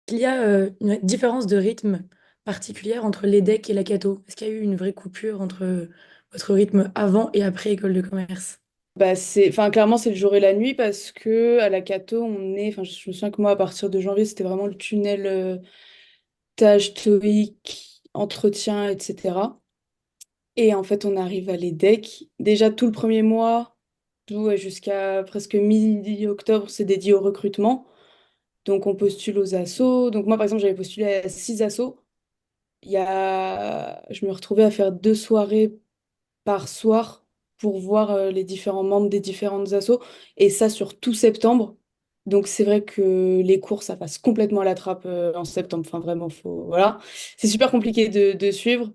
Qu'il y a une différence de rythme particulière entre l'EDEC et la Cato? Est-ce qu'il y a eu une vraie coupure entre votre rythme avant et après école de commerce? Bah enfin, clairement, c'est le jour et la nuit parce que à la Cato, enfin, je me souviens que moi, à partir de janvier, c'était vraiment le tunnel tâches, TOEIC, entretien, etc. Et en fait, on arrive à l'EDEC. Déjà, tout le premier mois, jusqu'à presque mi-octobre, c'est dédié au recrutement. Donc, on postule aux assos. Donc, moi, par exemple, j'avais postulé à 6 assos. Je me retrouvais à faire 2 soirées par soir pour voir les différents membres des différentes assos, et ça sur tout septembre. Donc c'est vrai que les cours, ça passe complètement à la trappe en septembre. Enfin vraiment, voilà. C'est super compliqué de suivre.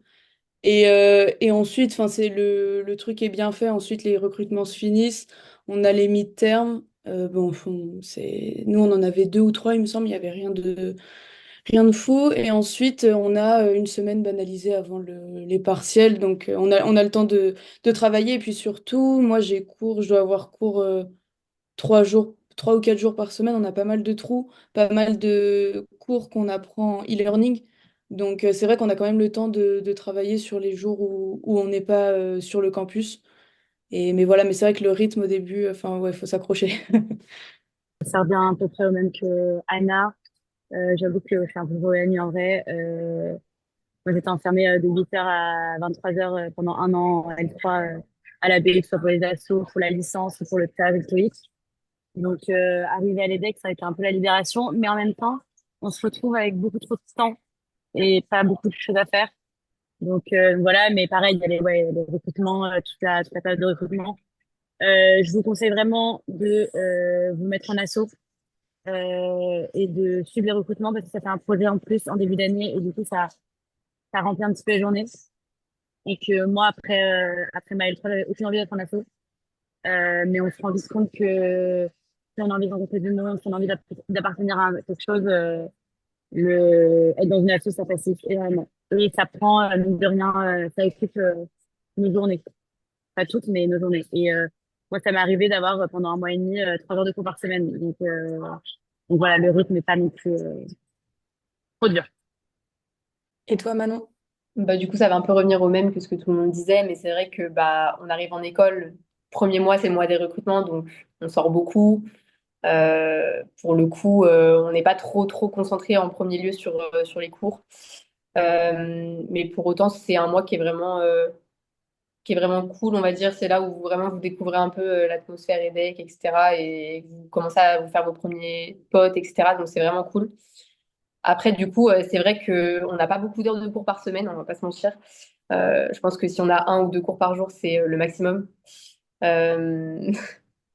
Et ensuite, enfin, le truc est bien fait. Ensuite, les recrutements se finissent. On a les mi-termes. Bon, nous, on en avait 2 ou 3, il me semble. Il n'y avait rien de fou. Et ensuite, on a une semaine banalisée avant les partiels. Donc, on a le temps de travailler. Et puis surtout, moi, je dois avoir cours 3 jours, 3 ou 4 jours par semaine. On a pas mal de trous, pas mal de cours qu'on apprend en e-learning. Donc, c'est vrai qu'on a quand même le temps de travailler sur les jours où on n'est pas sur le campus. Mais voilà, mais c'est vrai que le rythme au début, enfin, ouais, faut s'accrocher. Ça revient à peu près au même que Anna. J'avoue que je suis un peu nuit en vrai. Moi, j'étais enfermée de 8h à 23h pendant un an en L3 à la BX, soit pour les assos, pour la licence, ou pour le stage et le TOEIC. Donc, arriver à l'EDEC, ça a été un peu la libération, mais en même temps, on se retrouve avec beaucoup trop de temps et pas beaucoup de choses à faire. Donc, voilà, mais pareil, il y a les recrutements, toute la période de recrutement. Je vous conseille vraiment de vous mettre en asso et de suivre les recrutements parce que ça fait un projet en plus en début d'année et du coup, ça remplit un petit peu les journées. Et que moi, après ma L3, j'avais aucune envie d'être en asso. Mais on se rend vite compte que si on a envie de rencontrer du monde, si on a envie d'appartenir à quelque chose, être dans une asso, ça facilite énormément. Et ça prend, mine de rien, ça occupe nos journées. Pas toutes, mais nos journées. Et moi, ça m'est arrivé d'avoir pendant un mois et demi 3 heures de cours par semaine. Donc voilà, le rythme n'est pas non plus trop dur. Et toi, Manon? Bah, du coup, ça va un peu revenir au même que ce que tout le monde disait, mais c'est vrai que bah, on arrive en école, premier mois, c'est le mois des recrutements, donc on sort beaucoup. Pour le coup, on n'est pas trop concentré en premier lieu sur les cours. Mais pour autant, c'est un mois qui est vraiment cool, on va dire. C'est là où vraiment vous découvrez un peu l'atmosphère EDEC, etc. Et vous commencez à vous faire vos premiers potes, etc. Donc c'est vraiment cool. Après, du coup, c'est vrai qu'on n'a pas beaucoup d'heures de cours par semaine, on va pas se mentir. Je pense que si on a 1 ou 2 cours par jour, c'est le maximum. Euh,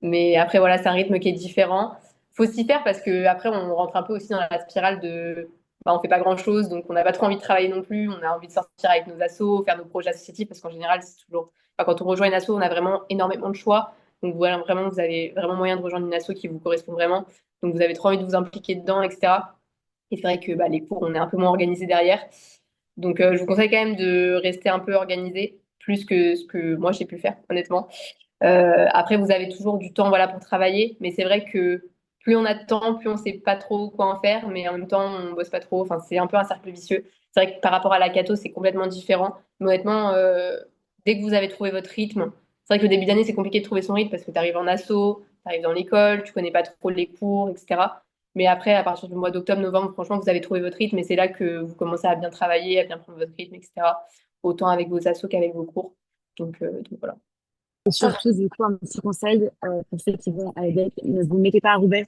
Mais après, voilà, c'est un rythme qui est différent. Faut s'y faire parce que après, on rentre un peu aussi dans la spirale de, bah, on fait pas grand-chose, donc on n'a pas trop envie de travailler non plus. On a envie de sortir avec nos assos, faire nos projets associatifs parce qu'en général, c'est toujours, enfin, quand on rejoint une asso, on a vraiment énormément de choix. Donc voilà, vraiment, vous avez vraiment moyen de rejoindre une asso qui vous correspond vraiment. Donc vous avez trop envie de vous impliquer dedans, etc. Et c'est vrai que bah, les cours, on est un peu moins organisé derrière. Donc je vous conseille quand même de rester un peu organisé, plus que ce que moi j'ai pu faire, honnêtement. Après, vous avez toujours du temps, voilà, pour travailler, mais c'est vrai que plus on a de temps, plus on sait pas trop quoi en faire, mais en même temps, on bosse pas trop. Enfin, c'est un peu un cercle vicieux. C'est vrai que par rapport à la Cato, c'est complètement différent. Mais honnêtement, dès que vous avez trouvé votre rythme, c'est vrai que le début d'année, c'est compliqué de trouver son rythme parce que tu arrives en asso, tu arrives dans l'école, tu connais pas trop les cours, etc. Mais après, à partir du mois d'octobre, novembre, franchement, vous avez trouvé votre rythme et c'est là que vous commencez à bien travailler, à bien prendre votre rythme, etc. Autant avec vos assos qu'avec vos cours. Donc voilà. Et surtout, du coup, un petit conseil pour ceux qui vont à l'EDEC, ne vous mettez pas à Roubaix.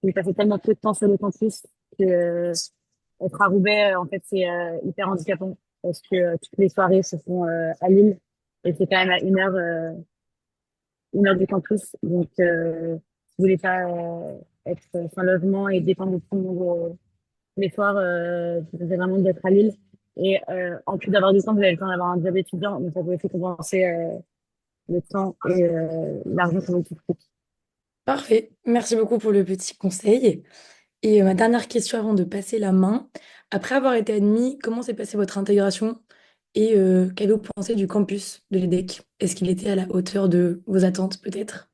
Vous passez tellement peu de temps sur le campus que être à Roubaix, en fait, c'est hyper handicapant parce que toutes les soirées se font à Lille et c'est quand même à 1 heure du campus. Donc, si vous voulez pas être sans logement et dépendre de tout le monde les soirs, vous avez vraiment d'être à Lille. Et en plus d'avoir du temps, vous avez le temps d'avoir un job étudiant, donc ça peut aussi compenser le temps et l'argent que vous coûte. Parfait. Merci beaucoup pour le petit conseil. Et ma dernière question avant de passer la main. Après avoir été admis, comment s'est passée votre intégration et qu'avez-vous pensé du campus de l'EDEC? Est-ce qu'il était à la hauteur de vos attentes, peut-être?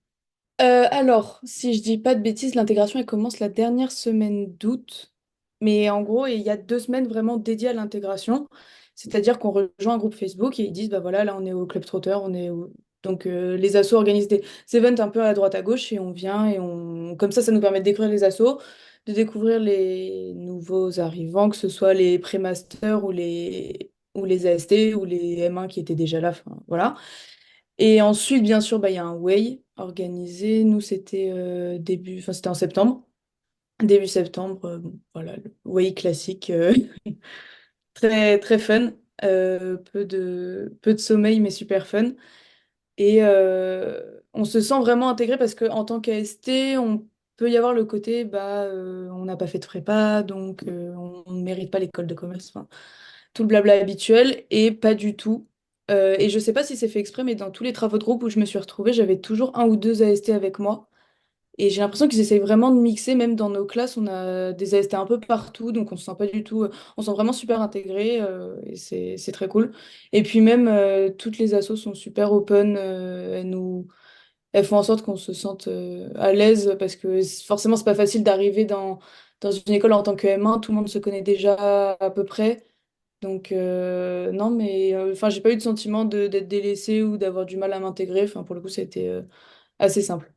Alors, si je dis pas de bêtises, l'intégration elle commence la dernière semaine d'août. Mais en gros, il y a 2 semaines vraiment dédiées à l'intégration. C'est-à-dire qu'on rejoint un groupe Facebook et ils disent, bah voilà, là on est au Club Trotter, Donc les assos organisent des events un peu à droite à gauche et on vient et comme ça nous permet de découvrir les assos, de découvrir les nouveaux arrivants, que ce soit les pré-masters ou les AST ou les M1 qui étaient déjà là, enfin, voilà. Et ensuite, bien sûr, bah, il y a un Way organisé. Nous, c'était en septembre. Début septembre, bon, voilà, le Way classique, très, très fun. Peu de sommeil, mais super fun. Et on se sent vraiment intégré parce qu'en tant qu'AST, on peut y avoir le côté, bah, on n'a pas fait de prépa, donc on ne mérite pas l'école de commerce. Enfin, tout le blabla habituel, et pas du tout. Et je sais pas si c'est fait exprès, mais dans tous les travaux de groupe où je me suis retrouvée, j'avais toujours un ou deux AST avec moi. Et j'ai l'impression qu'ils essayent vraiment de mixer, même dans nos classes, on a des AST un peu partout, donc on se sent pas du tout, on se sent vraiment super intégré, et c'est très cool. Et puis même, toutes les assos sont super open, elles font en sorte qu'on se sente à l'aise, parce que forcément, c'est pas facile d'arriver dans une école en tant que M1, tout le monde se connaît déjà à peu près. Donc, non, mais enfin, j'ai pas eu de sentiment d'être délaissée ou d'avoir du mal à m'intégrer. Enfin, pour le coup, c'était assez simple.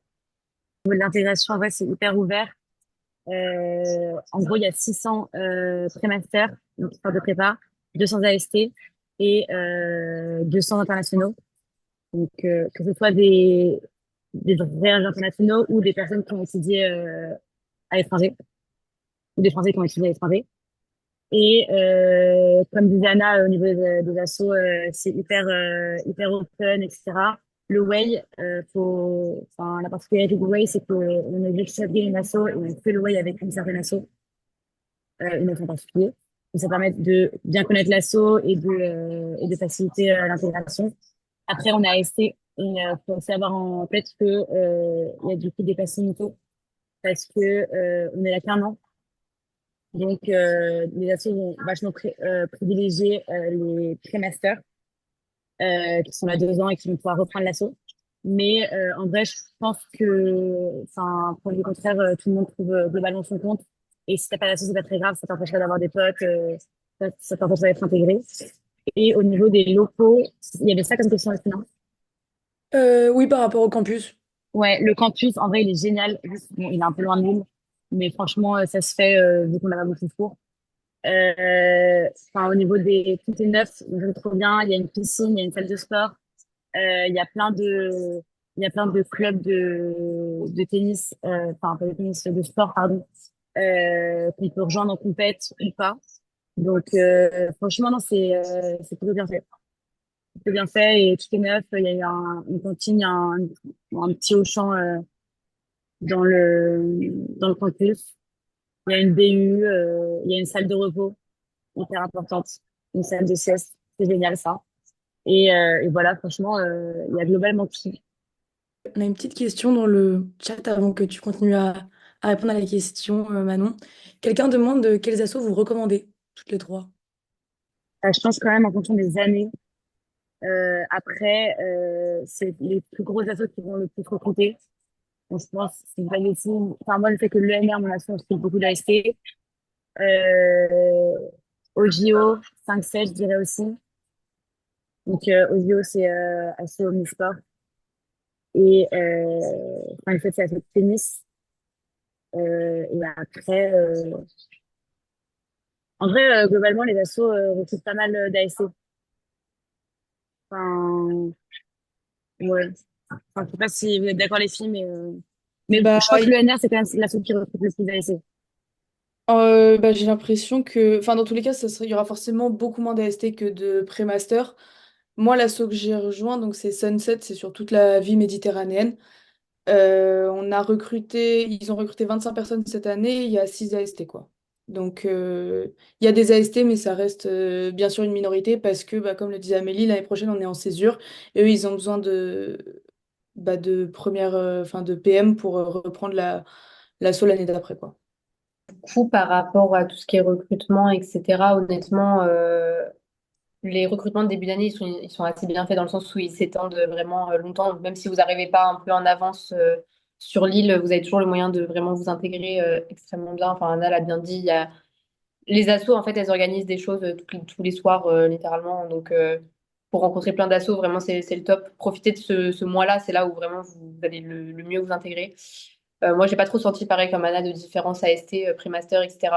Au niveau de l'intégration, en vrai, c'est hyper ouvert. En gros, il y a 600 prémasters, donc histoire de prépa, 200 AST et 200 internationaux. Donc, que ce soit des vrais internationaux ou des personnes qui ont étudié à l'étranger, ou des Français qui ont étudié à l'étranger. Et comme disait Anna, au niveau des assos, c'est hyper open, etc. Le Way, enfin, la particularité du Way, c'est qu'on est obligé de s'abonner une asso et on fait le Way avec une certaine asso, une asso en particulier. Donc, ça permet de bien connaître l'asso et de faciliter l'intégration. Après, on a ST, et faut aussi avoir en tête que il y a du coup des passes limitées parce que on est là qu'un an. Donc, les assos vont vachement privilégier les pré-masters qui sont là 2 ans et qui vont pouvoir reprendre l'assaut. Mais en vrai, je pense que, enfin, pour le contraire, tout le monde trouve globalement son compte. Et si t'as pas d'assaut, c'est pas très grave, ça t'empêche pas d'avoir des potes, ça t'empêche pas d'être intégré. Et au niveau des locaux, il y avait ça comme question aussi, non? Oui, par rapport au campus. Ouais, le campus, en vrai, il est génial. Juste, bon, il est un peu loin de Lille, mais franchement, ça se fait vu qu'on a pas beaucoup de cours. Enfin, au niveau des tout est neuf, donc c'est trop bien. Il y a une piscine, il y a une salle de sport. Il y a plein de clubs de tennis, enfin pas de tennis, de sport, pardon, qu'on peut rejoindre en compète ou pas. Donc franchement, non, c'est plutôt bien fait. Plutôt bien fait et tout est neuf. Il y a eu une cantine, il y a un petit Auchan dans le campus. Il y a une BU, il y a une salle de repos hyper importante, une salle de sieste. C'est génial ça. Et voilà, franchement, il y a globalement tout. On a une petite question dans le chat avant que tu continues à répondre à la question, Manon. Quelqu'un demande quels assos vous recommandez, toutes les trois. Je pense quand même en fonction des années. Après, c'est les plus gros assos qui vont le plus recruter. Donc, je pense, c'est pas aussi. Enfin, moi, le fait que l'ENR, mon asso, on fait beaucoup d'AST. Euh, au JO, 5-7, je dirais aussi. Donc, au JO, c'est asso omnisport. Et, enfin, en fait, c'est asso de tennis. Et après, en vrai, globalement, les assos recrutent pas mal d'AST. Enfin, ouais. Enfin, je sais pas si vous êtes d'accord les filles, mais Bah, je crois que l'ENR, c'est quand même la seule qui recrute le plus d'ASC. bah, j'ai l'impression que, enfin, dans tous les cas, il y aura forcément beaucoup moins d'AST que de pré-master. Moi, l'asso que j'ai rejoint, donc c'est Sunset, c'est sur toute la vie méditerranéenne. Ils ont recruté 25 personnes cette année, il y a 6 AST, quoi. Donc, il y a des AST, mais ça reste bien sûr une minorité parce que, bah, comme le disait Amélie, l'année prochaine, on est en césure et eux, ils ont besoin de première, enfin, de PM pour reprendre l'assaut l'année d'après, quoi. Coup, par rapport à tout ce qui est recrutement, etc., honnêtement, les recrutements de début d'année, ils sont assez bien faits dans le sens où ils s'étendent vraiment longtemps. Donc, même si vous n'arrivez pas un peu en avance sur l'île, vous avez toujours le moyen de vraiment vous intégrer extrêmement bien. Enfin, Anna l'a bien dit, Les assos, en fait, elles organisent des choses tous les soirs, littéralement. Donc, pour rencontrer plein d'assos, vraiment, c'est le top. Profitez de ce mois-là, c'est là où vraiment vous allez le mieux vous intégrer. Moi, j'ai pas trop senti, pareil comme Anna, de différence AST, pré-master, etc.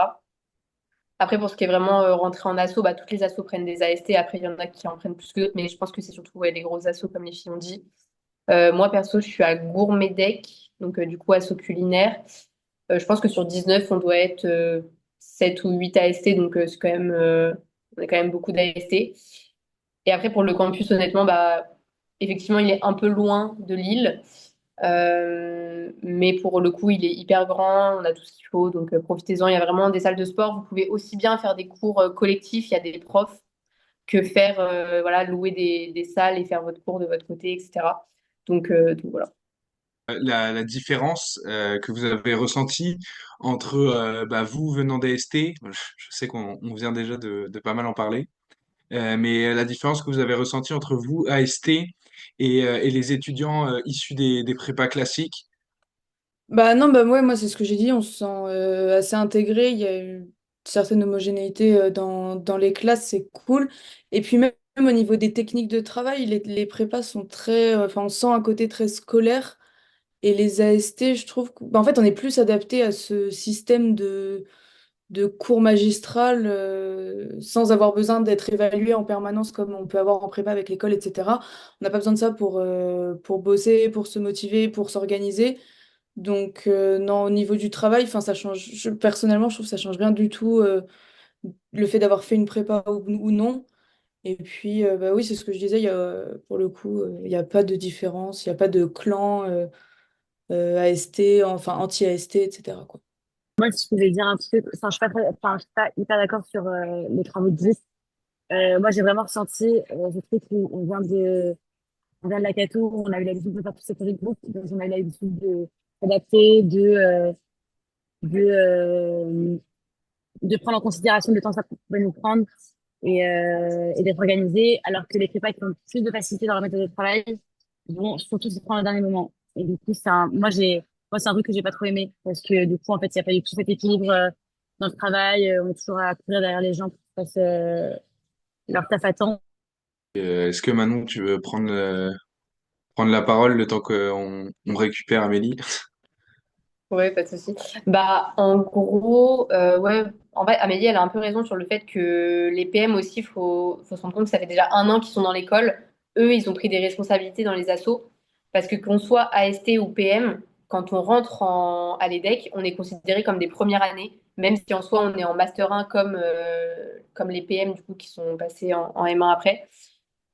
Après, pour ce qui est vraiment rentré en asso, bah, toutes les assos prennent des AST. Après, il y en a qui en prennent plus que d'autres, mais je pense que c'est surtout ouais, les grosses assos, comme les filles ont dit. Moi, perso, je suis à Gourmedec, donc du coup, asso culinaire. Je pense que sur 19 on doit être 7 ou 8 AST, donc c'est quand même, on est quand même beaucoup d'AST. Et après, pour le campus, honnêtement, bah, effectivement, il est un peu loin de Lille. Mais pour le coup, il est hyper grand, on a tout ce qu'il faut, donc profitez-en. Il y a vraiment des salles de sport. Vous pouvez aussi bien faire des cours collectifs, il y a des profs, que faire voilà, louer des salles et faire votre cours de votre côté, etc. Donc voilà. La différence que vous avez ressentie entre bah, vous venant d'AST, je sais qu'on vient déjà de pas mal en parler, mais la différence que vous avez ressentie entre vous, AST, et les étudiants issus des prépas classiques. Bah non, bah ouais, moi c'est ce que j'ai dit, on se sent assez intégré, il y a une certaine homogénéité dans les classes, c'est cool. Et puis même au niveau des techniques de travail, les prépas sont très, enfin on sent un côté très scolaire. Et les AST, je trouve en fait on est plus adapté à ce système de cours magistral sans avoir besoin d'être évalué en permanence comme on peut avoir en prépa avec l'école, etc. On n'a pas besoin de ça pour bosser, pour se motiver, pour s'organiser. Donc, non, au niveau du travail, enfin, ça change. Personnellement, je trouve que ça change rien du tout le fait d'avoir fait une prépa ou non. Et puis, bah oui, c'est ce que je disais, pour le coup, il n'y a pas de différence, il n'y a pas de clan AST, enfin anti-AST, etc., quoi. Moi, si je pouvais dire un truc, enfin, je suis pas hyper d'accord sur les travaux de 10. Moi, j'ai vraiment ressenti, ce truc où on vient de la Cato, on a eu l'habitude de faire tous ces projets de groupe, donc on a eu l'habitude de s'adapter, de, euh, de prendre en considération le temps que ça pouvait nous prendre et d'être organisé, alors que les prépas qui ont plus de facilité dans leur méthode de travail vont surtout se prendre au dernier moment. Et du coup, moi, c'est un truc que j'ai pas trop aimé, parce que du coup, en fait, il n'y a pas du tout cet équilibre dans le travail, on est toujours à courir derrière les gens pour qu'ils fassent leur taf à temps. Est-ce que Manon, tu veux prendre la parole le temps on récupère Amélie? Ouais, pas de souci. Bah, en gros, ouais, en fait, Amélie, elle a un peu raison sur le fait que les PM aussi, faut se rendre compte que ça fait déjà 1 an qu'ils sont dans l'école. Eux, ils ont pris des responsabilités dans les assos. Parce que qu'on soit AST ou PM, quand on rentre à l'EDEC, on est considéré comme des premières années, même si en soi, on est en Master 1 comme les PM, du coup, qui sont passés en M1 après.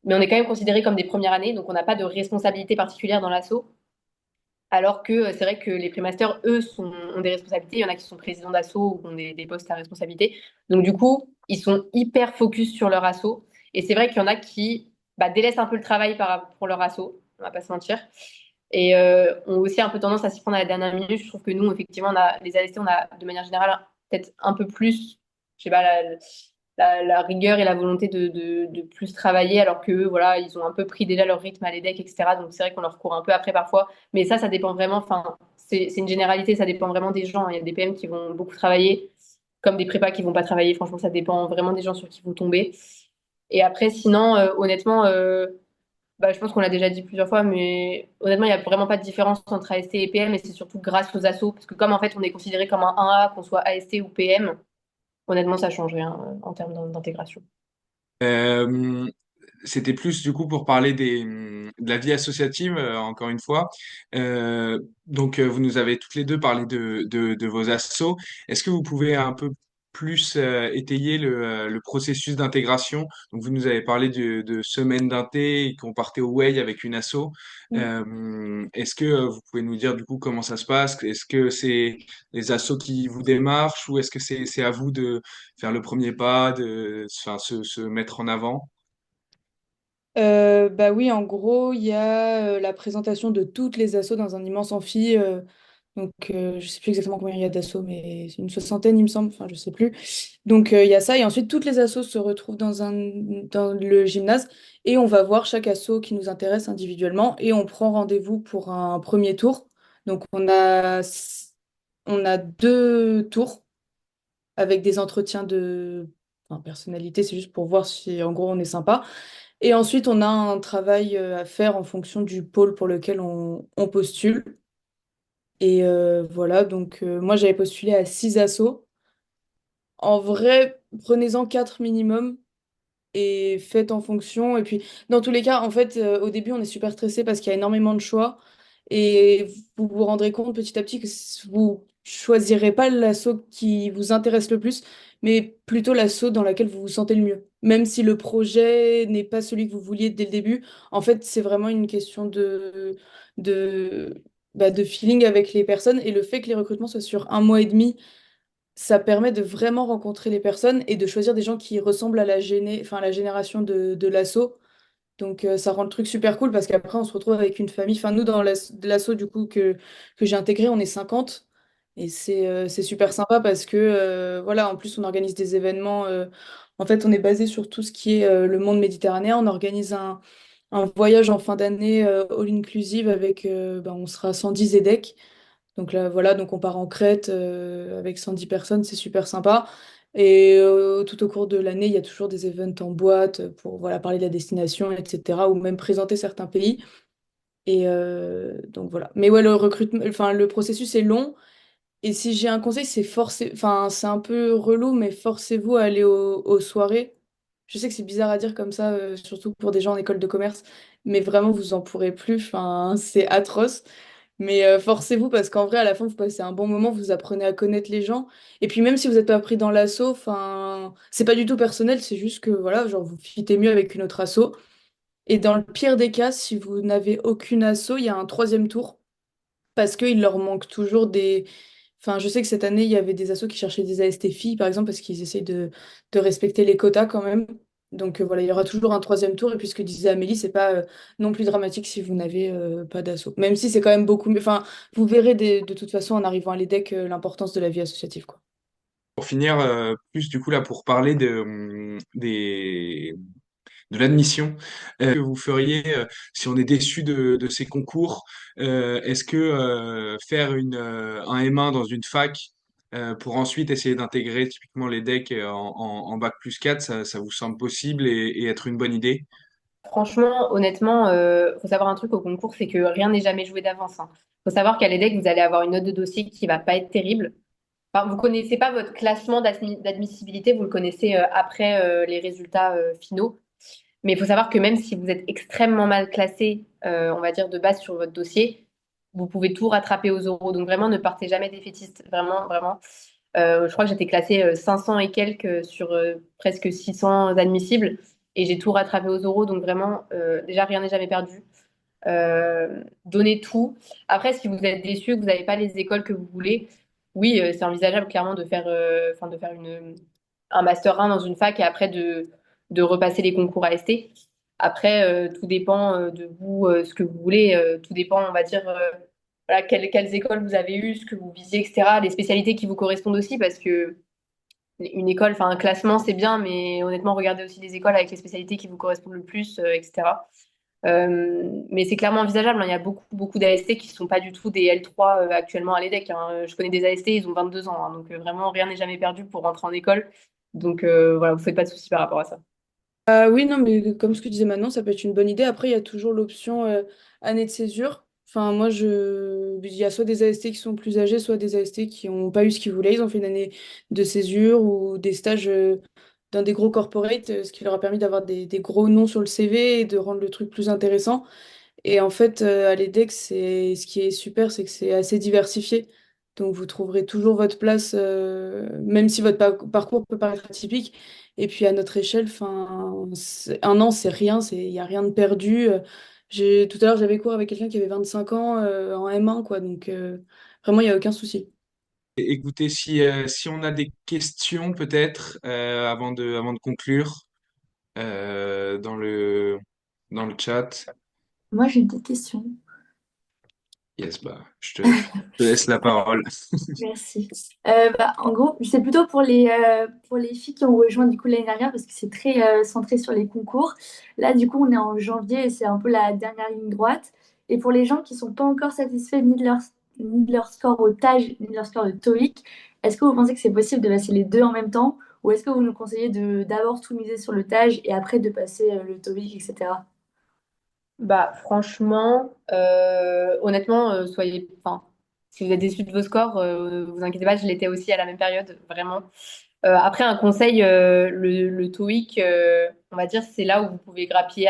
Mais on est quand même considéré comme des premières années, donc on n'a pas de responsabilité particulière dans l'asso. Alors que c'est vrai que les prémasters, eux, ont des responsabilités. Il y en a qui sont présidents d'asso ou qui ont des postes à responsabilité. Donc, du coup, ils sont hyper focus sur leur asso. Et c'est vrai qu'il y en a qui bah, délaissent un peu le travail pour leur asso, on va pas se mentir. Et ont aussi un peu tendance à s'y prendre à la dernière minute. Je trouve que nous, effectivement, les AST, on a de manière générale peut-être un peu plus, je sais pas, la rigueur et la volonté de plus travailler, alors que voilà, ils ont un peu pris déjà leur rythme à l'EDEC, etc. Donc c'est vrai qu'on leur court un peu après parfois. Mais ça dépend vraiment, enfin, c'est une généralité, ça dépend vraiment des gens. Il y a des PM qui vont beaucoup travailler, comme des prépas qui vont pas travailler. Franchement, ça dépend vraiment des gens sur qui vous tombez. Et après, sinon, honnêtement, bah, je pense qu'on l'a déjà dit plusieurs fois, mais honnêtement, il n'y a vraiment pas de différence entre AST et PM, et c'est surtout grâce aux assos. Parce que comme en fait, on est considéré comme un 1A, qu'on soit AST ou PM, honnêtement, ça change rien en termes d'intégration. Euh, C'était plus du coup pour parler de la vie associative, encore une fois. Vous nous avez toutes les deux parlé de vos assos. Est-ce que vous pouvez un peu plus étayer le processus d'intégration? Donc, vous nous avez parlé de semaines d'inté et qu'on partait au Way avec une asso. Est-ce que vous pouvez nous dire du coup comment ça se passe? Est-ce que c'est les assos qui vous démarchent ou est-ce que c'est à vous de faire le premier pas, enfin, se mettre en avant? Bah oui, en gros, il y a la présentation de toutes les assos dans un immense amphi. Donc, je sais plus exactement combien il y a d'assos, mais c'est une soixantaine, il me semble. Enfin, je sais plus. Donc, il y a ça. Et ensuite, toutes les assos se retrouvent dans le gymnase et on va voir chaque asso qui nous intéresse individuellement et on prend rendez-vous pour un premier tour. Donc, on a 2 tours. avec des entretiens de enfin, personnalité, c'est juste pour voir si en gros on est sympa. Et ensuite, on a un travail à faire en fonction du pôle pour lequel on postule. Et voilà, donc moi j'avais postulé à 6 assos. En vrai, prenez-en 4 minimum et faites en fonction. Et puis, dans tous les cas, en fait, au début, on est super stressé parce qu'il y a énormément de choix. Et vous vous rendrez compte petit à petit que vous choisirez pas l'asso qui vous intéresse le plus, mais plutôt l'asso dans laquelle vous vous sentez le mieux. Même si le projet n'est pas celui que vous vouliez dès le début, en fait, c'est vraiment une question de, de feeling avec les personnes. Et le fait que les recrutements soient sur un mois et demi, ça permet de vraiment rencontrer les personnes et de choisir des gens qui ressemblent à enfin, à la génération de l'asso. Donc ça rend le truc super cool parce qu'après on se retrouve avec une famille. Enfin nous dans l'asso du coup que j'ai intégré, on est 50 et c'est super sympa parce que voilà, en plus on organise des événements. En fait on est basé sur tout ce qui est le monde méditerranéen. On organise un voyage en fin d'année all inclusive avec on sera 110 EDEC. Donc là, voilà, donc on part en Crète avec 110 personnes, c'est super sympa. Et tout au cours de l'année, il y a toujours des events en boîte pour voilà, parler de la destination, etc. ou même présenter certains pays. Et donc voilà. Mais ouais, le recrutement, enfin, le processus est long. Et si j'ai un conseil, c'est enfin, c'est un peu relou, mais forcez-vous à aller aux soirées. Je sais que c'est bizarre à dire comme ça, surtout pour des gens en école de commerce, mais vraiment, vous en pourrez plus. Enfin, c'est atroce. Mais forcez-vous parce qu'en vrai, à la fin, vous passez un bon moment, vous apprenez à connaître les gens. Et puis même si vous n'êtes pas pris dans l'asso, enfin, c'est pas du tout personnel, c'est juste que voilà, genre vous fitez mieux avec une autre asso. Et dans le pire des cas, si vous n'avez aucune asso, il y a un troisième tour parce qu'il leur manque toujours des. Enfin, je sais que cette année, il y avait des assos qui cherchaient des AST filles, par exemple, parce qu'ils essayent de respecter les quotas quand même. Donc voilà, il y aura toujours un troisième tour. Et puis ce que disait Amélie, c'est pas non plus dramatique si vous n'avez pas d'asso. Même si c'est quand même beaucoup mieux. Enfin, vous verrez de toute façon en arrivant à l'EDEC l'importance de la vie associative, quoi. Pour finir, plus du coup là pour parler de l'admission que vous feriez si on est déçu de ces concours. Est-ce que faire un M1 dans une fac pour ensuite essayer d'intégrer typiquement les decks en bac plus 4, ça vous semble possible et être une bonne idée? Franchement, honnêtement, faut savoir un truc au concours, c'est que rien n'est jamais joué d'avance, hein. Faut savoir qu'à l'EDEC, vous allez avoir une note de dossier qui va pas être terrible. Enfin, vous connaissez pas votre classement d'admissibilité, vous le connaissez après les résultats finaux. Mais il faut savoir que même si vous êtes extrêmement mal classé, on va dire de base sur votre dossier, vous pouvez tout rattraper aux euros. Donc vraiment, ne partez jamais défaitiste. Vraiment, vraiment. Je crois que j'étais classée 500 et quelques sur presque 600 admissibles et j'ai tout rattrapé aux euros. Donc vraiment, déjà, rien n'est jamais perdu. Donnez tout. Après, si vous êtes déçu, que vous n'avez pas les écoles que vous voulez, oui, c'est envisageable clairement de faire un master 1 dans une fac et après de repasser les concours AST. Après, tout dépend de vous, ce que vous voulez. Tout dépend, on va dire, voilà, quelles écoles vous avez eues, ce que vous visiez, etc. Les spécialités qui vous correspondent aussi, parce que une école, enfin un classement, c'est bien, mais honnêtement, regardez aussi les écoles avec les spécialités qui vous correspondent le plus, etc. Mais c'est clairement envisageable, hein. Il y a beaucoup, beaucoup d'AST qui ne sont pas du tout des L3 actuellement à l'EDEC, hein. Je connais des AST, ils ont 22 ans, hein. Donc vraiment, rien n'est jamais perdu pour rentrer en école. Donc voilà, vous ne faites pas de soucis par rapport à ça. Ah oui, non, mais comme ce que disais maintenant, ça peut être une bonne idée. Après, il y a toujours l'option année de césure. Enfin, moi, il y a soit des AST qui sont plus âgés, soit des AST qui n'ont pas eu ce qu'ils voulaient. Ils ont fait une année de césure ou des stages dans des gros corporates, ce qui leur a permis d'avoir des gros noms sur le CV et de rendre le truc plus intéressant. Et en fait, à l'EDEC, ce qui est super, c'est que c'est assez diversifié. Donc, vous trouverez toujours votre place, même si votre parcours peut paraître atypique. Et puis, à notre échelle, enfin, un an, c'est rien, il n'y a rien de perdu. Tout à l'heure, j'avais cours avec quelqu'un qui avait 25 ans en M1, quoi. Donc, vraiment, il n'y a aucun souci. Écoutez, si on a des questions peut-être avant de conclure dans le chat. Moi, j'ai une petite question. Yes, bah, je te laisse la parole. Merci. En gros, c'est plutôt pour les filles qui ont rejoint du coup l'année dernière parce que c'est très centré sur les concours. Là, du coup, on est en janvier et c'est un peu la dernière ligne droite. Et pour les gens qui sont pas encore satisfaits ni de leur ni leur score au TAJ, ni leur score de TOEIC. Est-ce que vous pensez que c'est possible de passer les deux en même temps? Ou est-ce que vous nous conseillez de d'abord tout miser sur le TAJ et après de passer le TOEIC, etc. Bah, franchement, honnêtement, enfin, si vous êtes déçus de vos scores, vous inquiétez pas, je l'étais aussi à la même période, vraiment. Après, un conseil, le TOEIC, on va dire, c'est là où vous pouvez grappiller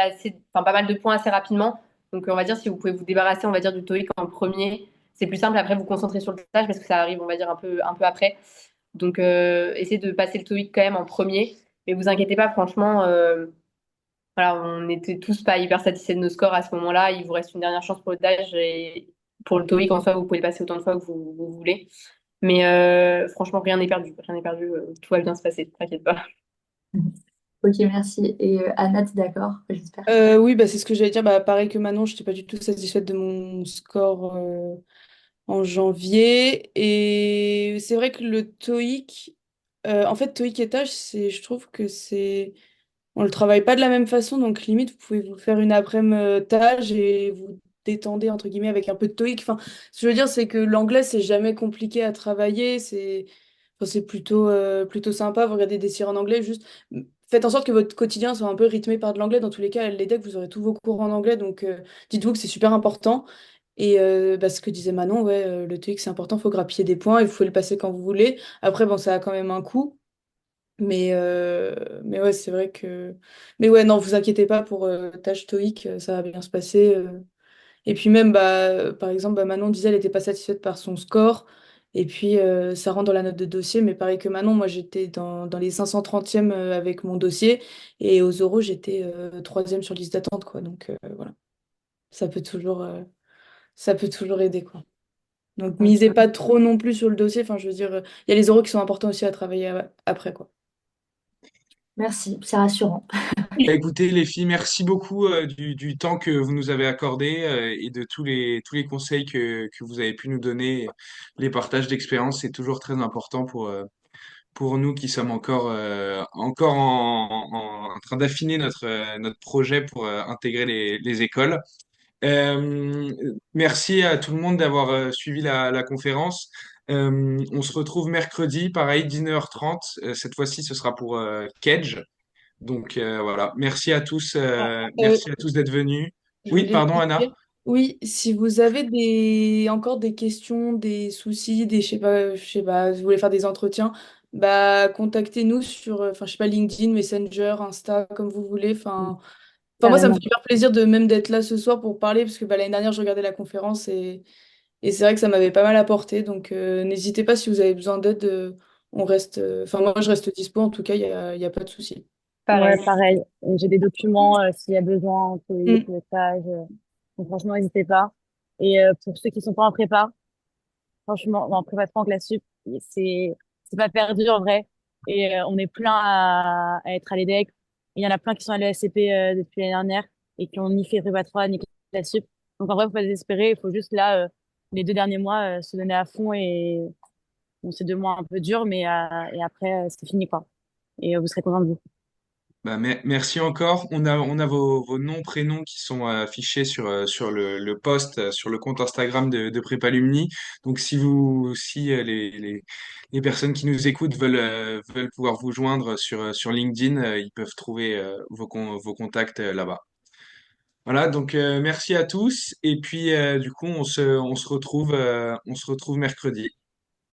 enfin, pas mal de points assez rapidement. Donc, on va dire, si vous pouvez vous débarrasser, on va dire, du TOEIC en premier, c'est plus simple. Après, vous concentrer sur le stage parce que ça arrive, on va dire, un peu après. Donc, essayez de passer le TOEIC quand même en premier. Mais vous inquiétez pas, franchement. Voilà, on n'était tous pas hyper satisfaits de nos scores à ce moment-là. Il vous reste une dernière chance pour le stage et pour le TOEIC en soi, vous pouvez le passer autant de fois que vous voulez. Mais franchement, rien n'est perdu. Rien n'est perdu. Tout va bien se passer. T'inquiète pas. Ok, merci. Et Anna, t'es d'accord? J'espère. Oui, bah, c'est ce que j'allais dire. Bah, pareil que Manon, je n'étais pas du tout satisfaite de mon score en janvier. Et c'est vrai que le TOEIC, en fait, TOEIC et TAJ, je trouve que c'est. On le travaille pas de la même façon, donc limite, vous pouvez vous faire une après-midi TAJ et vous détendez, entre guillemets, avec un peu de TOEIC. Enfin, ce que je veux dire, c'est que l'anglais, c'est jamais compliqué à travailler. C'est plutôt sympa. Vous regardez des séries en anglais, juste faites en sorte que votre quotidien soit un peu rythmé par de l'anglais. Dans tous les cas, les decks, vous aurez tous vos cours en anglais, donc dites-vous que c'est super important. Et bah, ce que disait Manon, ouais, le TOEIC, c'est important, il faut grappiller des points et vous pouvez le passer quand vous voulez. Après, bon, ça a quand même un coût. Mais ouais, c'est vrai que. Mais ouais, non, vous inquiétez pas pour tâche TOEIC, ça va bien se passer. Et puis même, par exemple, Manon disait elle n'était pas satisfaite par son score. Et puis, ça rentre dans la note de dossier. Mais pareil que Manon, moi, j'étais dans les 530e avec mon dossier. Et aux euros, j'étais troisième sur liste d'attente, quoi. Donc, voilà. Ça peut toujours, euh, ça peut toujours aider, quoi. Donc, misez pas trop non plus sur le dossier. Enfin, je veux dire, il y a les euros qui sont importants aussi à travailler après, quoi. Merci, c'est rassurant. Bah, écoutez, les filles, merci beaucoup du temps que vous nous avez accordé et de tous les conseils que vous avez pu nous donner. Les partages d'expérience, c'est toujours très important pour nous qui sommes encore en train d'affiner notre projet pour intégrer les écoles. Euh, Merci à tout le monde d'avoir suivi la conférence. On se retrouve mercredi, pareil, 19h30. Cette fois-ci, ce sera pour Kedge. Donc voilà, Ah, merci à tous d'être venus. je Oui, voulais pardon juste Anna. dire, oui, si vous avez encore des questions, des soucis, je sais pas, vous voulez faire des entretiens, bah, contactez-nous sur, enfin, je sais pas, LinkedIn, Messenger, Insta, comme vous voulez. Enfin, moi, ça me fait Carrément. hyper plaisir de même d'être là ce soir pour parler, parce que l'année dernière, je regardais la conférence et c'est vrai que ça m'avait pas mal apporté. Donc, n'hésitez pas si vous avez besoin d'aide, on reste, enfin, moi, je reste dispo, en tout cas, il y a pas de souci. Ouais, Pareil. pareil. J'ai des documents s'il y a besoin, TOEIC, Mm. le stage. Donc franchement, n'hésitez pas. Et pour ceux qui sont pas en prépa, franchement, en prépa de Franck, la sup, c'est pas perdu en vrai. Et on est plein à être à l'EDEC. Il y en a plein qui sont à l'ESCP depuis l'année dernière et qui ont ni fait prépa 3 ni la sup. Donc en vrai, faut pas désespérer. Il faut juste là, les 2 derniers mois, se donner à fond et bon, c'est 2 mois un peu durs, mais et après, c'est fini quoi. Et vous serez content de vous. Bah, merci encore. On a vos noms, prénoms qui sont affichés sur le post, sur le compte Instagram de Prépalumni. Donc si les personnes qui nous écoutent veulent pouvoir vous joindre sur LinkedIn, ils peuvent trouver vos contacts là-bas. Voilà, donc merci à tous. Et puis du coup, on se retrouve mercredi.